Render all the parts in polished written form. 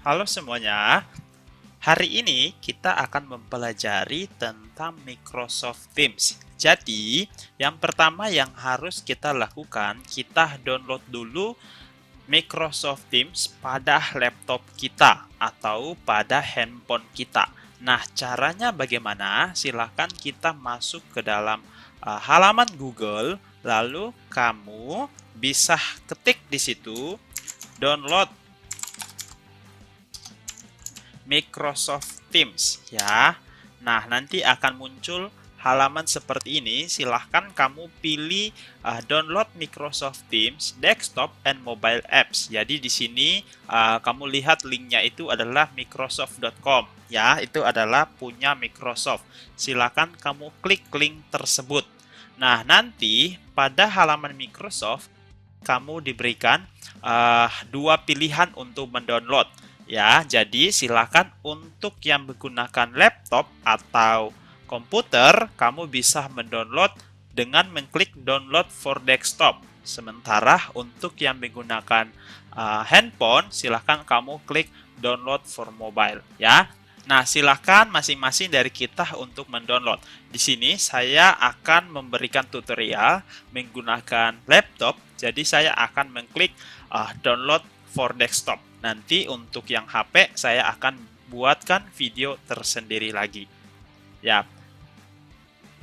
Halo semuanya, hari ini kita akan mempelajari tentang Microsoft Teams. Jadi, yang pertama yang harus kita lakukan, kita download dulu Microsoft Teams pada laptop kita atau pada handphone kita. Nah, caranya bagaimana? Silahkan kita masuk ke dalam halaman Google, lalu kamu bisa ketik di situ download Microsoft Teams ya. Nah, nanti akan muncul halaman seperti ini. Silahkan kamu pilih download Microsoft Teams desktop and mobile apps. Jadi di sini kamu lihat linknya itu adalah microsoft.com ya. Itu adalah punya Microsoft. Silahkan kamu klik link tersebut. Nah, nanti pada halaman Microsoft kamu diberikan dua pilihan untuk mendownload. Ya, jadi silakan untuk yang menggunakan laptop atau komputer, kamu bisa mendownload dengan mengklik download for desktop. Sementara untuk yang menggunakan handphone, silakan kamu klik download for mobile ya. Nah, silakan masing-masing dari kita untuk mendownload. Di sini saya akan memberikan tutorial menggunakan laptop. Jadi saya akan mengklik download for desktop. Nanti untuk yang HP saya akan buatkan video tersendiri lagi. Ya.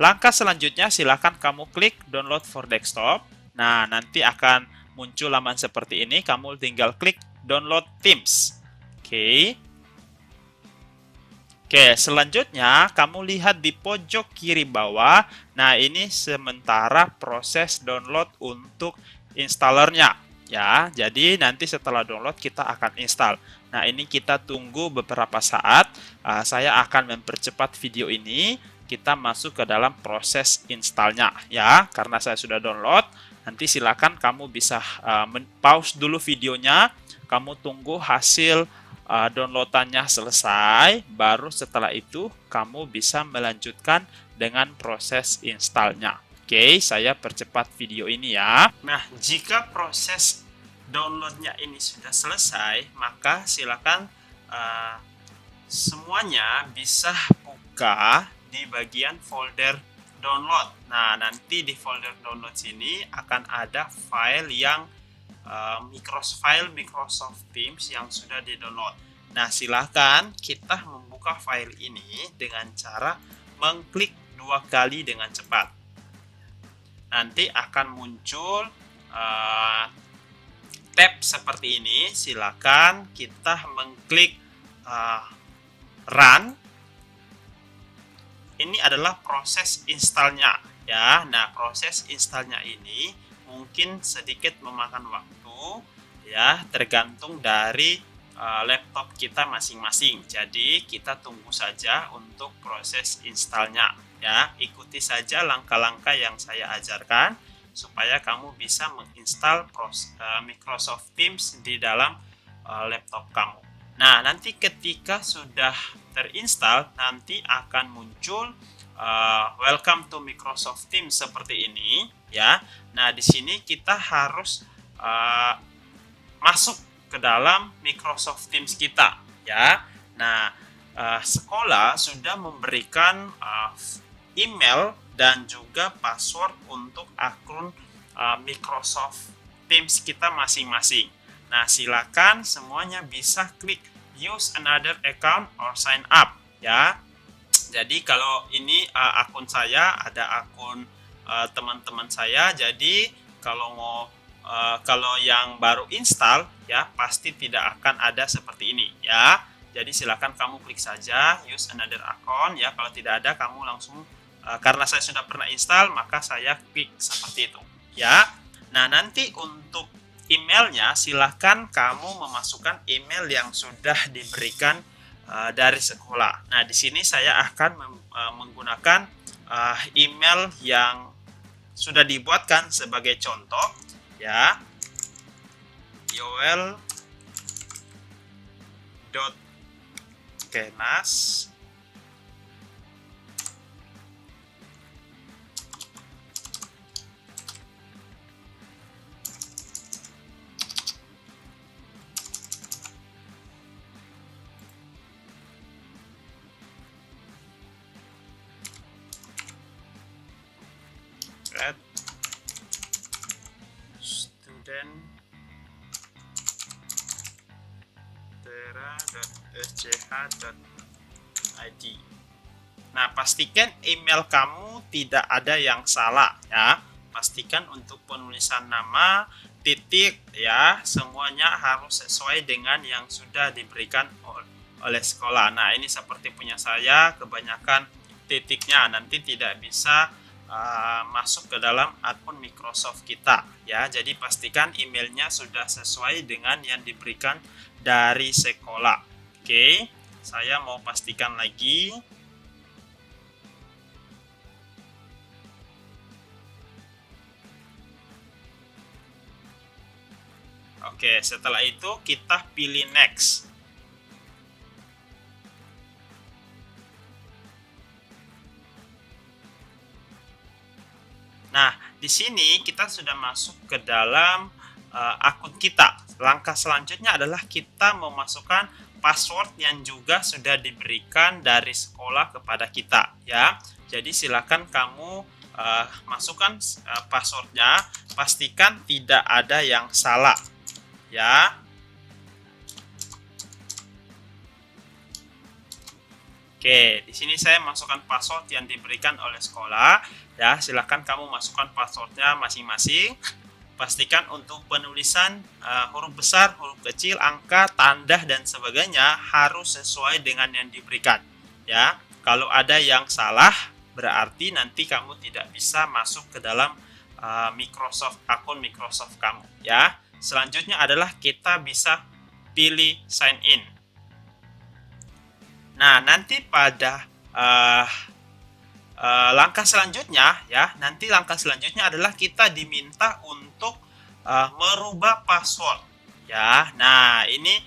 Langkah selanjutnya silakan kamu klik download for desktop. Nah, nanti akan muncul laman seperti ini. Kamu tinggal klik download Teams. Oke. Oke, selanjutnya kamu lihat di pojok kiri bawah. Nah, ini sementara proses download untuk installernya. Ya, jadi nanti setelah download kita akan install. Nah, ini kita tunggu beberapa saat. Saya akan mempercepat video ini. Kita masuk ke dalam proses installnya. Ya, karena saya sudah download. Nanti silakan kamu bisa pause dulu videonya. Kamu tunggu hasil downloadannya selesai, baru setelah itu kamu bisa melanjutkan dengan proses installnya. Oke, saya percepat video ini ya. Nah, jika proses downloadnya ini sudah selesai, maka silakan semuanya bisa buka di bagian folder download. Nah, nanti di folder download sini akan ada file yang Microsoft Teams yang sudah di-download. Nah, silahkan kita membuka file ini dengan cara mengklik dua kali dengan cepat. Nanti akan muncul tab seperti ini. Silahkan kita mengklik run. Ini adalah proses installnya ya. Nah, proses installnya ini mungkin sedikit memakan waktu ya, tergantung dari laptop kita masing-masing. Jadi kita tunggu saja untuk proses installnya ya. Ikuti saja langkah-langkah yang saya ajarkan supaya kamu bisa menginstal Microsoft Teams di dalam laptop kamu. Nah, nanti ketika sudah terinstall, nanti akan muncul welcome to Microsoft Teams seperti ini ya. Nah, di sini kita harus masuk ke dalam Microsoft Teams kita ya. Nah, sekolah sudah memberikan email dan juga password untuk akun Microsoft Teams kita masing-masing. Nah, silakan semuanya bisa klik use another account or sign up ya. Jadi kalau ini akun saya, ada akun teman-teman saya. Jadi kalau yang baru install ya pasti tidak akan ada seperti ini ya. Jadi silakan kamu klik saja use another account ya. Kalau tidak ada kamu langsung karena saya sudah pernah install maka saya klik seperti itu ya. Nah, nanti untuk emailnya silahkan kamu memasukkan email yang sudah diberikan dari sekolah. Nah, di sini saya akan menggunakan email yang sudah dibuatkan sebagai contoh ya. yoel.kenas student.tera.sch.id. Nah, pastikan email kamu tidak ada yang salah ya. Pastikan untuk penulisan nama, titik ya, semuanya harus sesuai dengan yang sudah diberikan oleh sekolah. Nah, ini seperti punya saya, kebanyakan titiknya nanti tidak bisa masuk ke dalam akun Microsoft kita ya. Jadi pastikan emailnya sudah sesuai dengan yang diberikan dari sekolah. Oke, saya mau pastikan lagi. Oke, setelah itu kita pilih next. Nah, di sini kita sudah masuk ke dalam akun kita. Langkah selanjutnya adalah kita memasukkan password yang juga sudah diberikan dari sekolah kepada kita ya. Jadi silakan kamu masukkan passwordnya, pastikan tidak ada yang salah ya. Oke, di sini saya masukkan password yang diberikan oleh sekolah ya. Silakan kamu masukkan passwordnya masing-masing. Pastikan untuk penulisan huruf besar, huruf kecil, angka, tanda dan sebagainya harus sesuai dengan yang diberikan ya. Kalau ada yang salah berarti nanti kamu tidak bisa masuk ke dalam akun Microsoft kamu ya. Selanjutnya adalah kita bisa pilih sign in. Nah, nanti pada langkah selanjutnya ya, langkah selanjutnya adalah kita diminta untuk merubah password ya. Nah, ini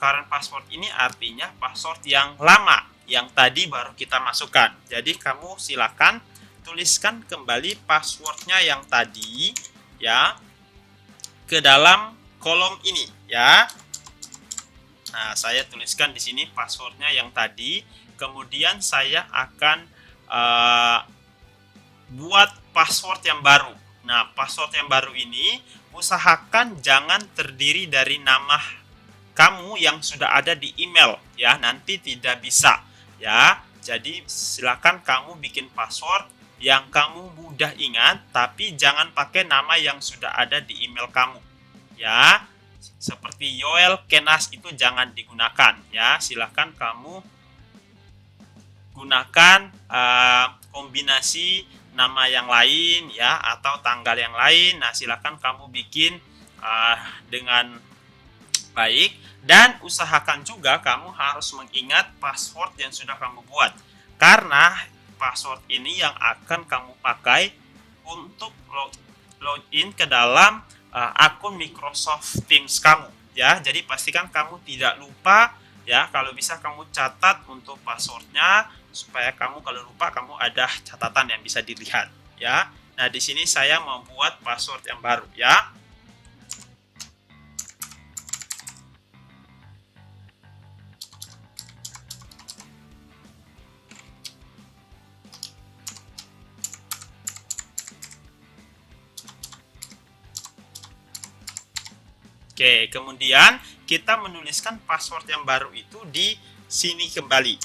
current password ini artinya password yang lama yang tadi baru kita masukkan. Jadi kamu silakan tuliskan kembali passwordnya yang tadi ya ke dalam kolom ini ya. Nah, saya tuliskan di sini passwordnya yang tadi. Kemudian saya akan buat password yang baru. Nah, password yang baru ini usahakan jangan terdiri dari nama kamu yang sudah ada di email ya. Nanti tidak bisa ya. Jadi silakan kamu bikin password yang kamu mudah ingat, tapi jangan pakai nama yang sudah ada di email kamu ya. Seperti Yoel Kenas itu jangan digunakan ya. Silakan kamu gunakan kombinasi nama yang lain ya, atau tanggal yang lain. Nah, silakan kamu bikin dengan baik, dan usahakan juga kamu harus mengingat password yang sudah kamu buat, karena password ini yang akan kamu pakai untuk login ke dalam akun Microsoft Teams kamu ya. Jadi pastikan kamu tidak lupa ya. Kalau bisa kamu catat untuk passwordnya, supaya kamu kalau lupa kamu ada catatan yang bisa dilihat ya. Nah, di sini saya membuat password yang baru ya. Oke, kemudian kita menuliskan password yang baru itu di sini kembali.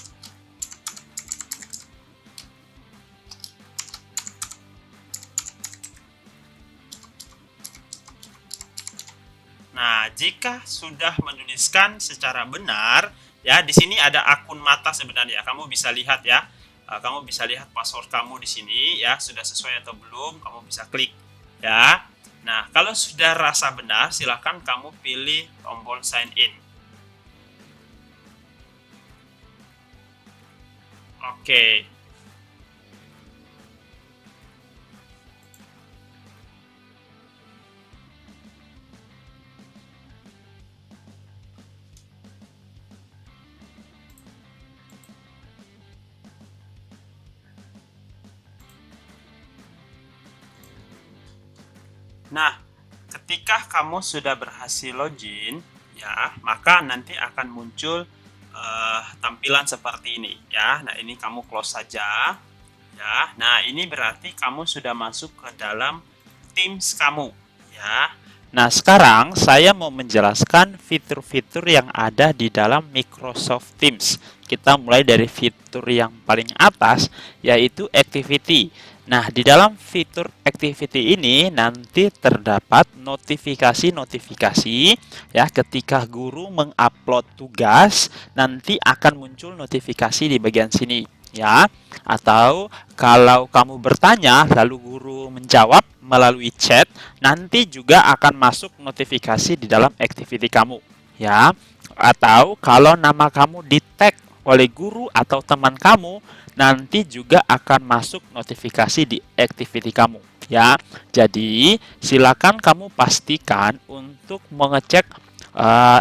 Nah, jika sudah menuliskan secara benar, ya di sini ada akun mata sebenarnya. Kamu bisa lihat ya. Kamu bisa lihat password kamu di sini ya, sudah sesuai atau belum. Kamu bisa klik ya. Nah, kalau sudah rasa benar, silakan kamu pilih tombol sign in. Oke. Nah, ketika kamu sudah berhasil login, ya, maka nanti akan muncul tampilan seperti ini, ya. Nah, ini kamu close saja, ya. Nah, ini berarti kamu sudah masuk ke dalam Teams kamu, ya. Nah, sekarang saya mau menjelaskan fitur-fitur yang ada di dalam Microsoft Teams. Kita mulai dari fitur yang paling atas, yaitu Activity. Nah, di dalam fitur Activity ini nanti terdapat notifikasi-notifikasi ya, ketika guru mengupload tugas, nanti akan muncul notifikasi di bagian sini ya. Atau kalau kamu bertanya lalu guru menjawab melalui chat, nanti juga akan masuk notifikasi di dalam activity kamu ya. Atau kalau nama kamu di tag oleh guru atau teman kamu, nanti juga akan masuk notifikasi di activity kamu ya. Jadi silakan kamu pastikan untuk mengecek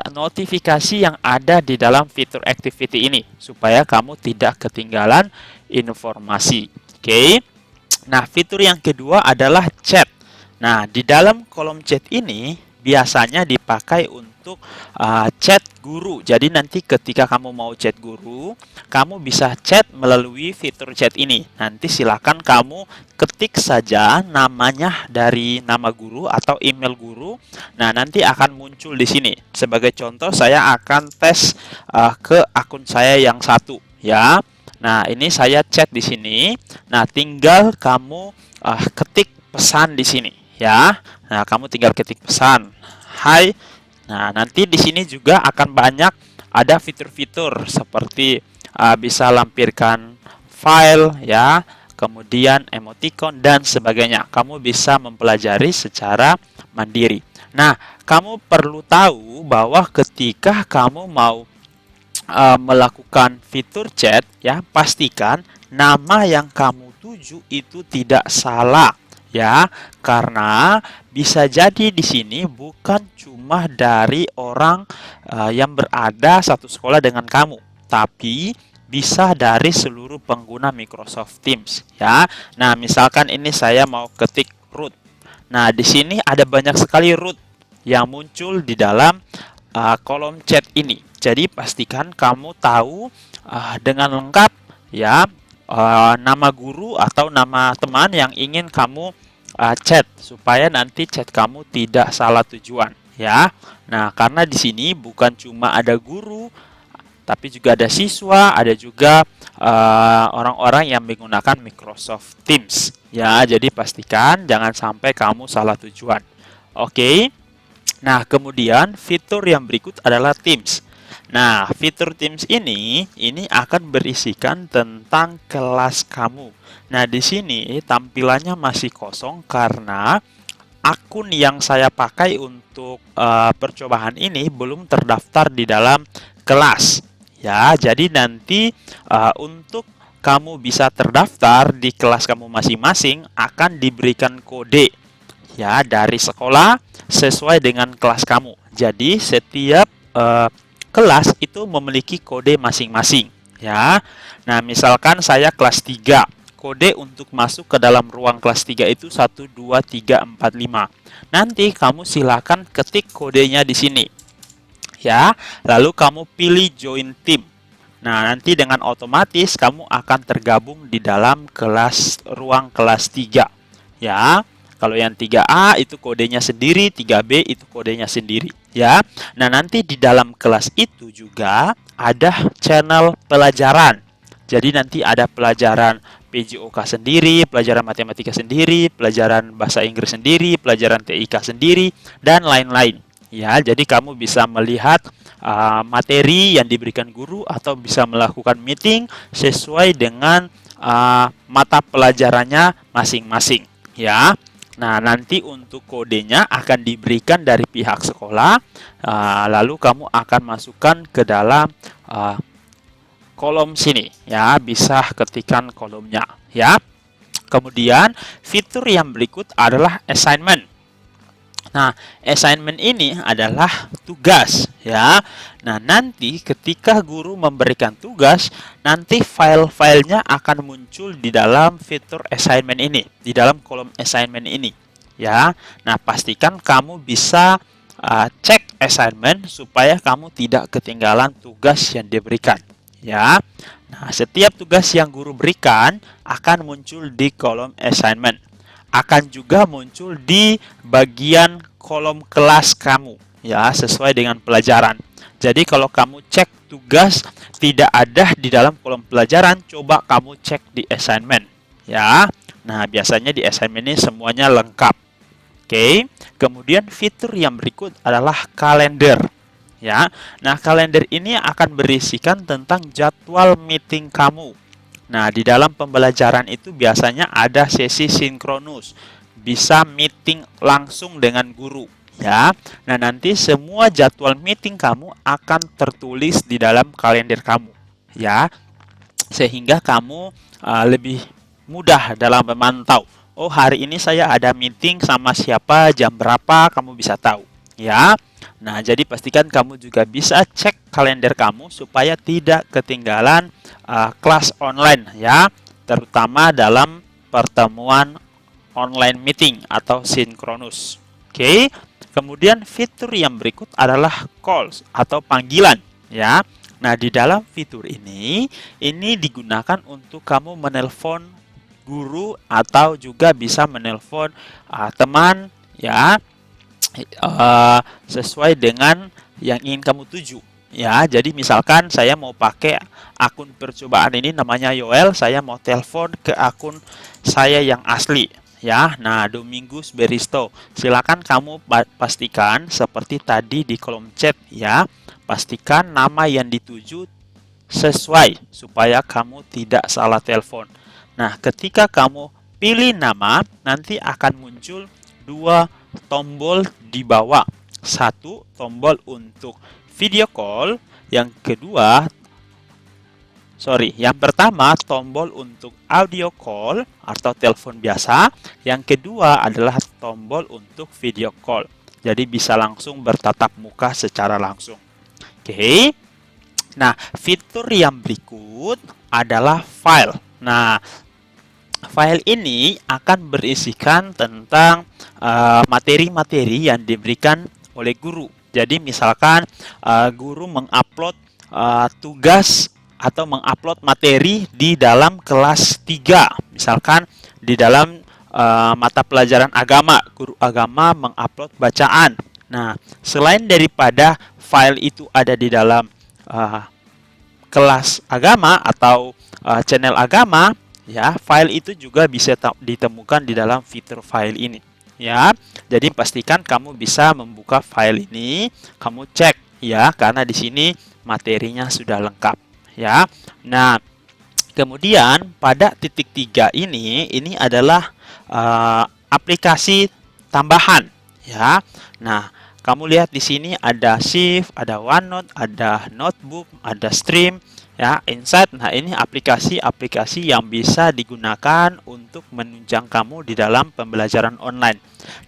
notifikasi yang ada di dalam fitur activity ini supaya kamu tidak ketinggalan informasi. Oke. Nah, fitur yang kedua adalah chat. Nah, di dalam kolom chat ini biasanya dipakai untuk chat guru. Jadi nanti ketika kamu mau chat guru, kamu bisa chat melalui fitur chat ini. Nanti silakan kamu ketik saja namanya dari nama guru atau email guru. Nah, nanti akan muncul di sini. Sebagai contoh, saya akan tes ke akun saya yang satu, ya. Nah, ini saya chat di sini. Nah, tinggal kamu ketik pesan di sini, ya. Nah, kamu tinggal ketik pesan. Hai. Nah, nanti di sini juga akan banyak ada fitur-fitur seperti bisa lampirkan file, ya. Kemudian emoticon dan sebagainya. Kamu bisa mempelajari secara mandiri. Nah, kamu perlu tahu bahwa ketika kamu mau melakukan fitur chat, ya, pastikan nama yang kamu tuju itu tidak salah, ya, karena bisa jadi di sini bukan cuma dari orang yang berada satu sekolah dengan kamu, tapi bisa dari seluruh pengguna Microsoft Teams, ya. Nah, misalkan ini saya mau ketik root. Nah, di sini ada banyak sekali root yang muncul di dalam kolom chat ini. Jadi pastikan kamu tahu dengan lengkap, ya, nama guru atau nama teman yang ingin kamu chat supaya nanti chat kamu tidak salah tujuan, ya. Nah, karena di sini bukan cuma ada guru, tapi juga ada siswa, ada juga orang-orang yang menggunakan Microsoft Teams, ya. Jadi pastikan jangan sampai kamu salah tujuan. Oke. Nah, kemudian fitur yang berikut adalah Teams. Nah, fitur Teams ini akan berisikan tentang kelas kamu. Nah, di sini tampilannya masih kosong karena akun yang saya pakai untuk percobaan ini belum terdaftar di dalam kelas. Ya, jadi nanti untuk kamu bisa terdaftar di kelas kamu masing-masing akan diberikan kode, ya, dari sekolah sesuai dengan kelas kamu. Jadi setiap kelas itu memiliki kode masing-masing, ya. Nah, misalkan saya kelas 3, kode untuk masuk ke dalam ruang kelas 3 itu 1 2 3 4 5. Nanti kamu silakan ketik kodenya di sini, ya. Lalu kamu pilih join team. Nah, nanti dengan otomatis kamu akan tergabung di dalam ruang kelas 3, ya. Kalau yang 3A itu kodenya sendiri, 3B itu kodenya sendiri, ya. Nah, nanti di dalam kelas itu juga ada channel pelajaran. Jadi nanti ada pelajaran PJOK sendiri, pelajaran matematika sendiri, pelajaran bahasa Inggris sendiri, pelajaran TIK sendiri, dan lain-lain. Ya, jadi kamu bisa melihat materi yang diberikan guru atau bisa melakukan meeting sesuai dengan mata pelajarannya masing-masing, ya. Nah, nanti untuk kodenya akan diberikan dari pihak sekolah, lalu kamu akan masukkan ke dalam kolom sini, ya, bisa ketikkan kolomnya, ya. Kemudian fitur yang berikut adalah assignment. Nah, assignment ini adalah tugas, ya. Nah, nanti ketika guru memberikan tugas, nanti file-filenya akan muncul di dalam fitur assignment ini, di dalam kolom assignment ini, ya. Nah, pastikan kamu bisa cek assignment supaya kamu tidak ketinggalan tugas yang diberikan, ya. Nah, setiap tugas yang guru berikan akan muncul di kolom assignment. Akan juga muncul di bagian kolom kelas kamu, ya, sesuai dengan pelajaran. Jadi kalau kamu cek tugas tidak ada di dalam kolom pelajaran, coba kamu cek di assignment, ya. Nah, biasanya di assignment ini semuanya lengkap. Oke. Kemudian fitur yang berikut adalah kalender, ya. Nah, kalender ini akan berisikan tentang jadwal meeting kamu. Nah, di dalam pembelajaran itu biasanya ada sesi sinkronus, bisa meeting langsung dengan guru, ya. Nah, nanti semua jadwal meeting kamu akan tertulis di dalam kalender kamu, ya, sehingga kamu lebih mudah dalam memantau. Oh, hari ini saya ada meeting sama siapa, jam berapa, kamu bisa tahu, ya. Nah, jadi pastikan kamu juga bisa cek kalender kamu supaya tidak ketinggalan kelas online, ya, terutama dalam pertemuan online meeting atau sinkronus. Oke. Kemudian fitur yang berikut adalah calls atau panggilan, ya. Nah, di dalam fitur ini digunakan untuk kamu menelpon guru atau juga bisa menelpon teman, ya, sesuai dengan yang ingin kamu tuju, ya. Jadi misalkan saya mau pakai akun percobaan ini namanya Yoel, saya mau telepon ke akun saya yang asli, ya. Nah, Domingus Beristo, silakan kamu pastikan seperti tadi di kolom chat, ya. Pastikan nama yang dituju sesuai supaya kamu tidak salah telepon. Nah, ketika kamu pilih nama, nanti akan muncul dua tombol di bawah. Satu tombol untuk video call, yang pertama tombol untuk audio call atau telepon biasa, yang kedua adalah tombol untuk video call. Jadi bisa langsung bertatap muka secara langsung. Oke. Nah, fitur yang berikut adalah file. Nah, file ini akan berisikan tentang materi-materi yang diberikan oleh guru. Jadi misalkan guru mengupload tugas atau mengupload materi di dalam kelas 3. Misalkan di dalam mata pelajaran agama, guru agama mengupload bacaan. Nah, selain daripada file itu ada di dalam kelas agama atau channel agama, ya, file itu juga bisa ditemukan di dalam fitur file ini, ya. Jadi pastikan kamu bisa membuka file ini, kamu cek, ya, karena di sini materinya sudah lengkap, ya. Nah, kemudian pada titik 3 ini adalah aplikasi tambahan, ya. Nah, kamu lihat di sini ada Shift, ada OneNote, ada Notebook, ada Stream, ya, Insight. Nah, ini aplikasi-aplikasi yang bisa digunakan untuk menunjang kamu di dalam pembelajaran online.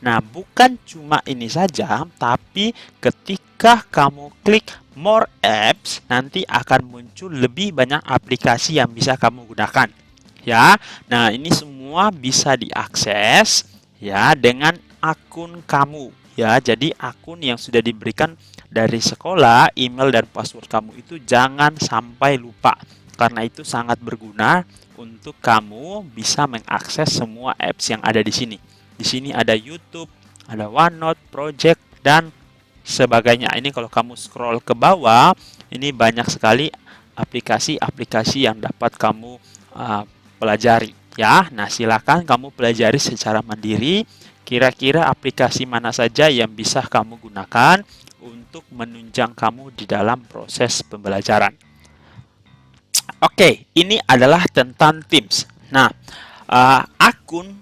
Nah, bukan cuma ini saja, tapi ketika kamu klik More Apps, nanti akan muncul lebih banyak aplikasi yang bisa kamu gunakan, ya. Nah, ini semua bisa diakses, ya, dengan akun kamu, ya. Jadi akun yang sudah diberikan dari sekolah, email dan password kamu itu jangan sampai lupa, karena itu sangat berguna untuk kamu bisa mengakses semua apps yang ada di sini. Di sini ada YouTube, ada OneNote, Project, dan sebagainya. Ini kalau kamu scroll ke bawah, ini banyak sekali aplikasi-aplikasi yang dapat kamu pelajari, ya. Nah, silakan kamu pelajari secara mandiri. Kira-kira aplikasi mana saja yang bisa kamu gunakan untuk menunjang kamu di dalam proses pembelajaran. Oke, ini adalah tentang Teams. Nah, akun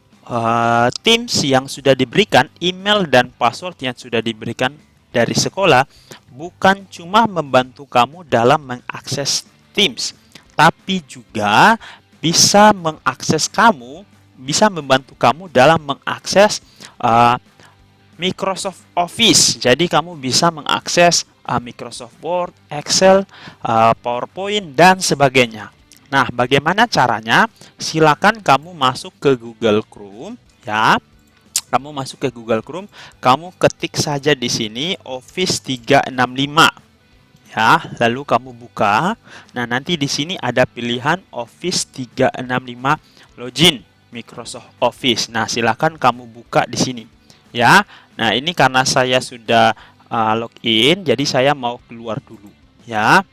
Teams yang sudah diberikan, email dan password yang sudah diberikan dari sekolah, bukan cuma membantu kamu dalam mengakses Teams, tapi juga bisa membantu kamu dalam mengakses Microsoft Office. Jadi kamu bisa mengakses Microsoft Word, Excel, PowerPoint, dan sebagainya. Nah, bagaimana caranya? Silakan kamu masuk ke Google Chrome, ya. Kamu masuk ke Google Chrome, kamu ketik saja di sini Office 365. Ya, lalu kamu buka. Nah, nanti di sini ada pilihan Office 365 Login Microsoft Office. Nah, silakan kamu buka di sini. Ya. Nah, ini karena saya sudah login, jadi saya mau keluar dulu ya.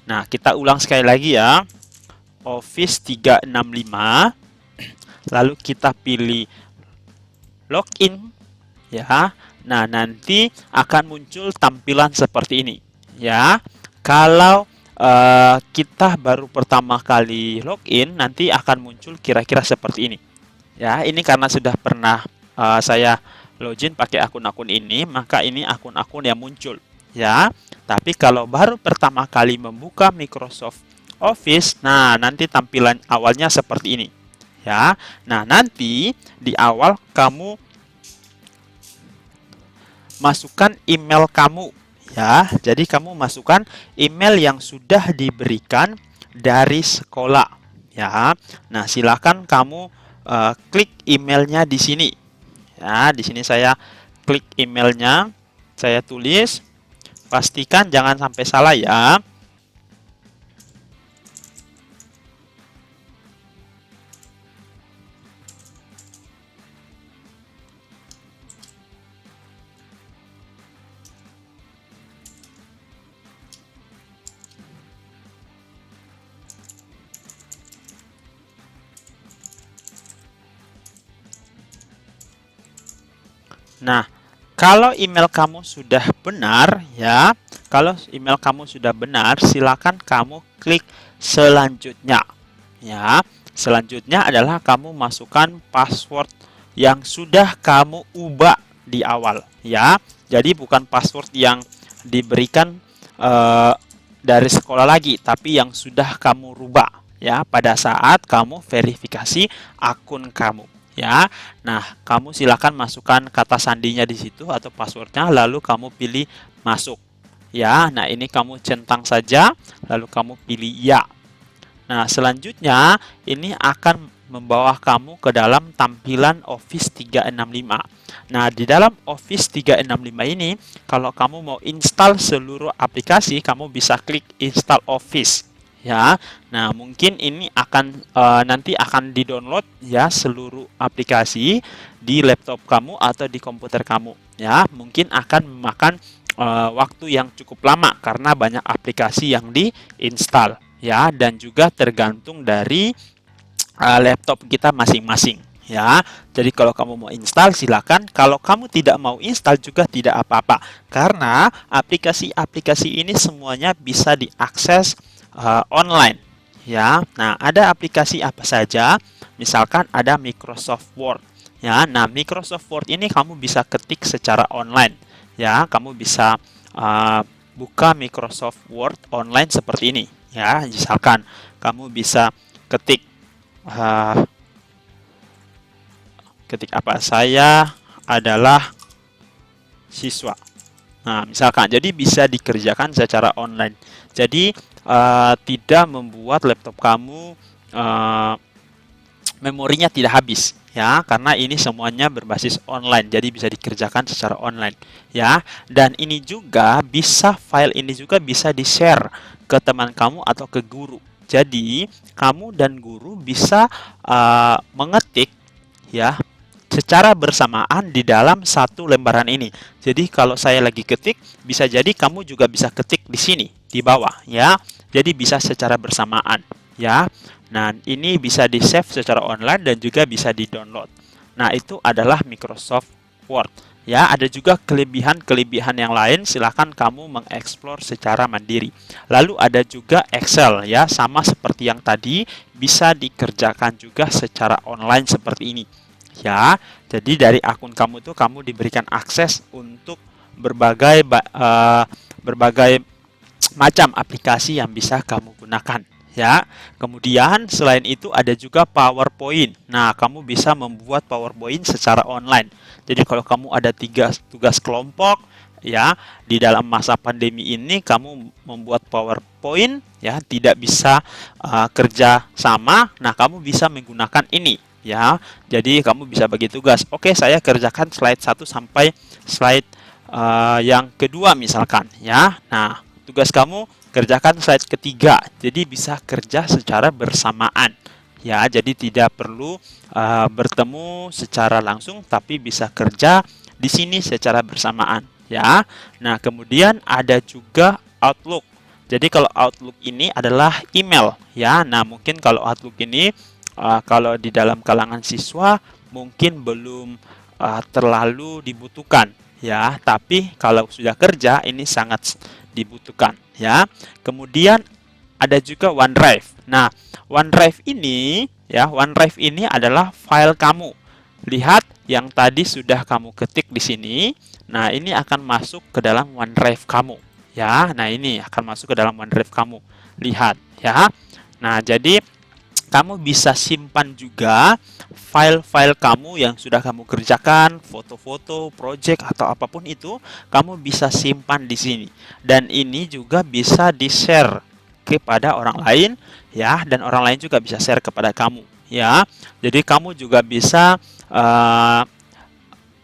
Nah, kita ulang sekali lagi ya. Office 365, lalu kita pilih login ya. Nah, nanti akan muncul tampilan seperti ini ya. Kalau kita baru pertama kali login, nanti akan muncul kira-kira seperti ini ya. Ini karena sudah pernah saya login pakai akun-akun ini, maka ini akun-akun yang muncul ya. Tapi kalau baru pertama kali membuka Microsoft Office, nah nanti tampilan awalnya seperti ini ya. Nah, nanti di awal kamu masukkan email kamu ya. Jadi kamu masukkan email yang sudah diberikan dari sekolah ya. Nah, silakan kamu klik emailnya di sini ya. Di sini saya klik emailnya, saya tulis, pastikan jangan sampai salah ya. Nah, kalau email kamu sudah benar ya, kalau email kamu sudah benar, silakan kamu klik selanjutnya ya. Selanjutnya adalah kamu masukkan password yang sudah kamu ubah di awal ya. Jadi bukan password yang diberikan dari sekolah lagi, tapi yang sudah kamu rubah ya pada saat kamu verifikasi akun kamu ya. Nah, kamu silakan masukkan kata sandinya di situ atau passwordnya, lalu kamu pilih masuk ya. Nah, ini kamu centang saja, lalu kamu pilih ya. Nah, selanjutnya ini akan membawa kamu ke dalam tampilan Office 365. Nah, di dalam Office 365 ini, kalau kamu mau install seluruh aplikasi, kamu bisa klik install Office ya. Nah, mungkin ini akan nanti akan di-download ya seluruh aplikasi di laptop kamu atau di komputer kamu ya. Mungkin akan memakan waktu yang cukup lama karena banyak aplikasi yang diinstal ya, dan juga tergantung dari laptop kita masing-masing ya. Jadi kalau kamu mau install silakan, kalau kamu tidak mau install juga tidak apa-apa karena aplikasi-aplikasi ini semuanya bisa diakses online ya. Nah, ada aplikasi apa saja? Misalkan ada Microsoft Word ya. Nah, Microsoft Word ini kamu bisa ketik secara online ya. Kamu bisa buka Microsoft Word online seperti ini ya. Misalkan kamu bisa ketik apa? Saya adalah siswa. Nah, misalkan, jadi bisa dikerjakan secara online. Jadi tidak membuat laptop kamu memorinya tidak habis ya, karena ini semuanya berbasis online, jadi bisa dikerjakan secara online ya. Dan ini juga bisa, file ini juga bisa di-share ke teman kamu atau ke guru. Jadi kamu dan guru bisa mengetik ya secara bersamaan di dalam satu lembaran ini. Jadi kalau saya lagi ketik, bisa jadi kamu juga bisa ketik di sini di bawah ya. Jadi bisa secara bersamaan ya. Nah, ini bisa di-save secara online dan juga bisa di-download. Nah, itu adalah Microsoft Word ya. Ada juga kelebihan-kelebihan yang lain, silakan kamu mengeksplor secara mandiri. Lalu ada juga Excel ya, sama seperti yang tadi, bisa dikerjakan juga secara online seperti ini ya. Jadi dari akun kamu tuh kamu diberikan akses untuk berbagai macam aplikasi yang bisa kamu gunakan ya. Kemudian selain itu ada juga PowerPoint. Nah, kamu bisa membuat PowerPoint secara online. Jadi kalau kamu ada 3 tugas kelompok ya, di dalam masa pandemi ini kamu membuat PowerPoint ya, tidak bisa kerja sama. Nah, kamu bisa menggunakan ini ya. Jadi kamu bisa bagi tugas. Oke, saya kerjakan slide 1 sampai slide yang kedua misalkan ya. Nah, tugas kamu kerjakan slide ketiga, jadi bisa kerja secara bersamaan ya. Jadi tidak perlu bertemu secara langsung, tapi bisa kerja di sini secara bersamaan ya. Nah, kemudian ada juga Outlook. Jadi kalau Outlook ini adalah email ya. Nah, mungkin kalau Outlook ini kalau di dalam kalangan siswa mungkin belum terlalu dibutuhkan ya, tapi kalau sudah kerja ini sangat dibutuhkan ya. Kemudian ada juga OneDrive. Nah, OneDrive ini ya, OneDrive ini adalah file kamu. Lihat yang tadi sudah kamu ketik di sini. Nah, ini akan masuk ke dalam OneDrive kamu ya. Nah, ini akan masuk ke dalam OneDrive kamu. Lihat ya. Nah, jadi kamu bisa simpan juga file-file kamu yang sudah kamu kerjakan, foto-foto, project atau apapun itu, kamu bisa simpan di sini. Dan ini juga bisa di-share kepada orang lain ya, dan orang lain juga bisa share kepada kamu ya. Jadi kamu juga bisa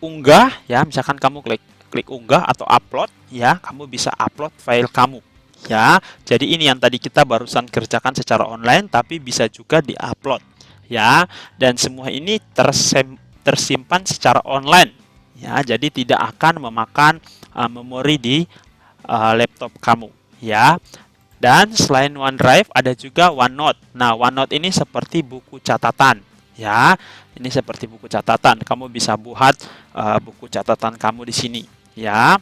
unggah ya, misalkan kamu klik unggah atau upload ya, kamu bisa upload file kamu ya. Jadi ini yang tadi kita barusan kerjakan secara online tapi bisa juga diupload ya, dan semua ini tersimpan secara online ya, jadi tidak akan memakan memori di laptop kamu ya. Dan selain OneDrive ada juga OneNote. Nah, OneNote ini seperti buku catatan ya. Ini seperti buku catatan. Kamu bisa buat buku catatan kamu di sini ya.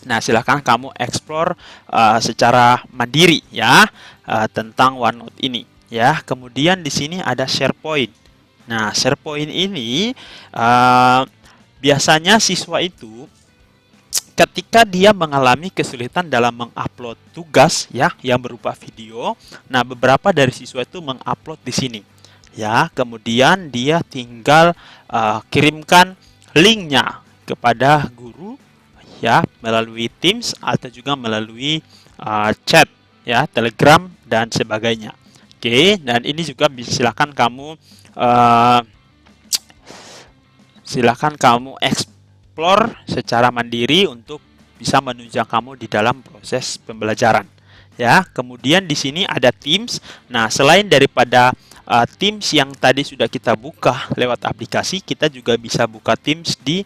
Nah, silahkan kamu explore secara mandiri ya tentang OneNote ini ya. Kemudian di sini ada SharePoint. Nah, SharePoint ini biasanya siswa itu ketika dia mengalami kesulitan dalam mengupload tugas ya yang berupa video, nah beberapa dari siswa itu mengupload di sini ya. Kemudian dia tinggal kirimkan linknya kepada guru ya melalui Teams atau juga melalui chat ya, Telegram dan sebagainya. Oke, dan ini juga silakan kamu explore secara mandiri untuk bisa menunjang kamu di dalam proses pembelajaran ya. Kemudian di sini ada Teams. Nah, selain daripada Teams yang tadi sudah kita buka lewat aplikasi, kita juga bisa buka Teams di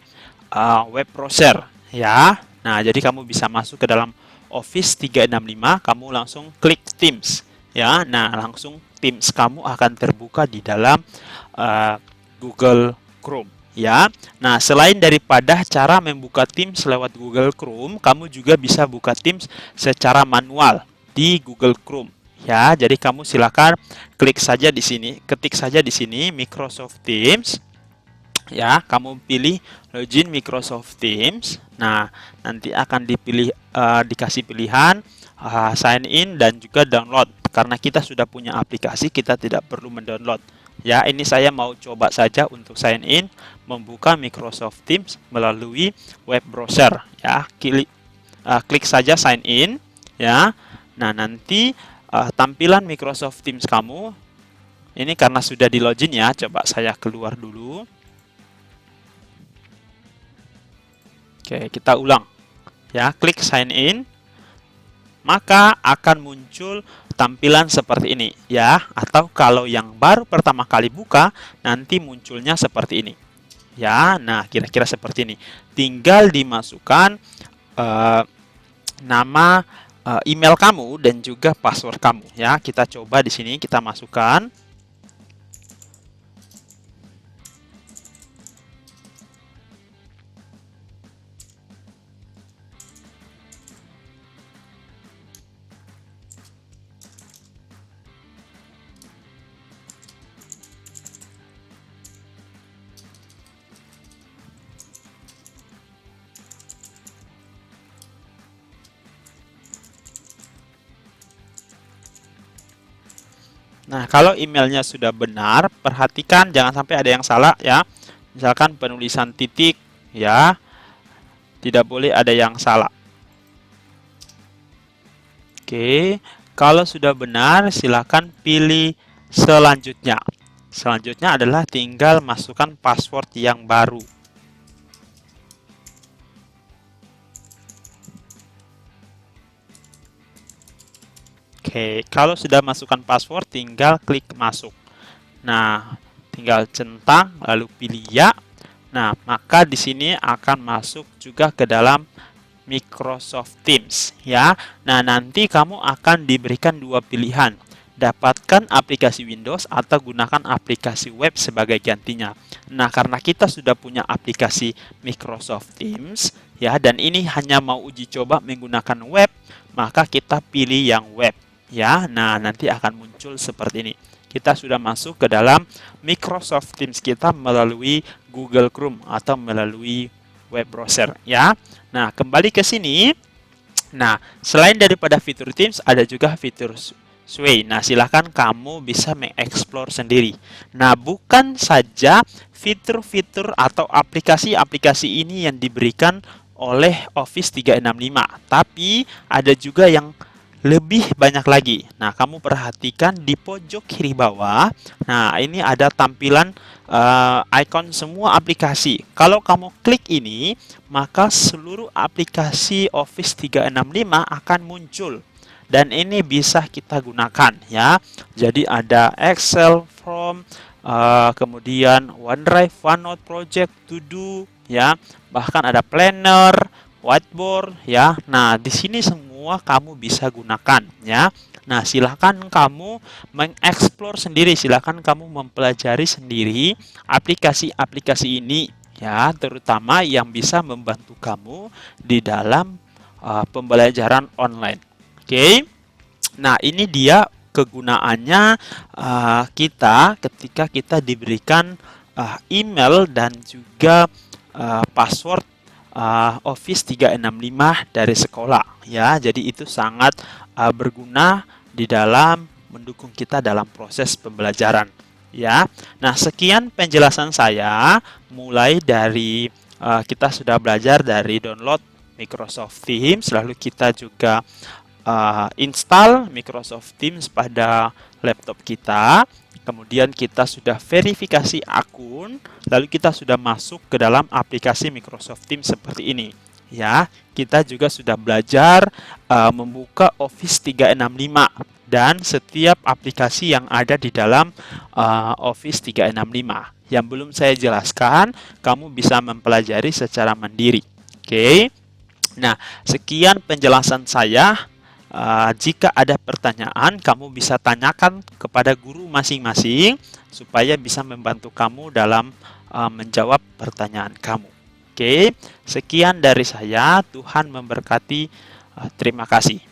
web browser ya. Nah, jadi kamu bisa masuk ke dalam Office 365, kamu langsung klik Teams ya. Nah, langsung Teams kamu akan terbuka di dalam Google Chrome ya. Nah, selain daripada cara membuka Teams lewat Google Chrome, kamu juga bisa buka Teams secara manual di Google Chrome ya. Jadi kamu silakan klik saja di sini, ketik saja di sini Microsoft Teams ya. Kamu pilih login Microsoft Teams. Nah, nanti akan dipilih dikasih pilihan sign in dan juga download. Karena kita sudah punya aplikasi, kita tidak perlu mendownload. Ya, ini saya mau coba saja untuk sign in, membuka Microsoft Teams melalui web browser ya. Klik saja sign in ya. Nah, nanti tampilan Microsoft Teams kamu ini karena sudah di login ya, coba saya keluar dulu. Oke, kita ulang ya. Klik sign in, maka akan muncul tampilan seperti ini ya. Atau kalau yang baru pertama kali buka, nanti munculnya seperti ini ya. Nah, kira-kira seperti ini. Tinggal dimasukkan nama email kamu dan juga password kamu ya. Kita coba di sini, kita masukkan. Nah, kalau emailnya sudah benar, perhatikan jangan sampai ada yang salah ya. Misalkan penulisan titik ya, tidak boleh ada yang salah. Oke, kalau sudah benar, silakan pilih selanjutnya. Selanjutnya adalah tinggal masukkan password yang baru. Oke, kalau sudah masukkan password, tinggal klik masuk. Nah, tinggal centang, lalu pilih ya. Nah, maka di sini akan masuk juga ke dalam Microsoft Teams ya. Nah, nanti kamu akan diberikan dua pilihan. Dapatkan aplikasi Windows atau gunakan aplikasi web sebagai gantinya. Nah, karena kita sudah punya aplikasi Microsoft Teams ya, dan ini hanya mau uji coba menggunakan web, maka kita pilih yang web ya. Nah, nanti akan muncul seperti ini. Kita sudah masuk ke dalam Microsoft Teams kita melalui Google Chrome atau melalui web browser ya. Nah, kembali ke sini. Nah, selain daripada fitur Teams, ada juga fitur Sway. Nah, silahkan kamu bisa mengeksplor sendiri. Nah, bukan saja fitur-fitur atau aplikasi-aplikasi ini yang diberikan oleh Office 365, tapi ada juga yang lebih banyak lagi. Nah, kamu perhatikan di pojok kiri bawah. Nah, ini ada tampilan icon semua aplikasi. Kalau kamu klik ini, maka seluruh aplikasi Office 365 akan muncul. Dan ini bisa kita gunakan ya. Jadi ada Excel, Form, kemudian OneDrive, OneNote, Project, To Do ya. Bahkan ada Planner, Whiteboard ya. Nah, di sini semua kamu bisa gunakan ya. Nah, silahkan kamu mengeksplor sendiri, silahkan kamu mempelajari sendiri aplikasi-aplikasi ini ya, terutama yang bisa membantu kamu di dalam pembelajaran online. Oke. Nah, ini dia kegunaannya kita ketika kita diberikan email dan juga password Office 365 dari sekolah ya. Jadi itu sangat berguna di dalam mendukung kita dalam proses pembelajaran ya. Nah, sekian penjelasan saya mulai dari kita sudah belajar dari download Microsoft Teams, lalu kita juga install Microsoft Teams pada laptop kita. Kemudian kita sudah verifikasi akun, lalu kita sudah masuk ke dalam aplikasi Microsoft Teams seperti ini. Ya, kita juga sudah belajar membuka Office 365 dan setiap aplikasi yang ada di dalam Office 365. Yang belum saya jelaskan, kamu bisa mempelajari secara mandiri. Oke. Nah, sekian penjelasan saya. Jika ada pertanyaan, kamu bisa tanyakan kepada guru masing-masing supaya bisa membantu kamu dalam menjawab pertanyaan kamu. Oke, sekian dari saya. Tuhan memberkati. Terima kasih.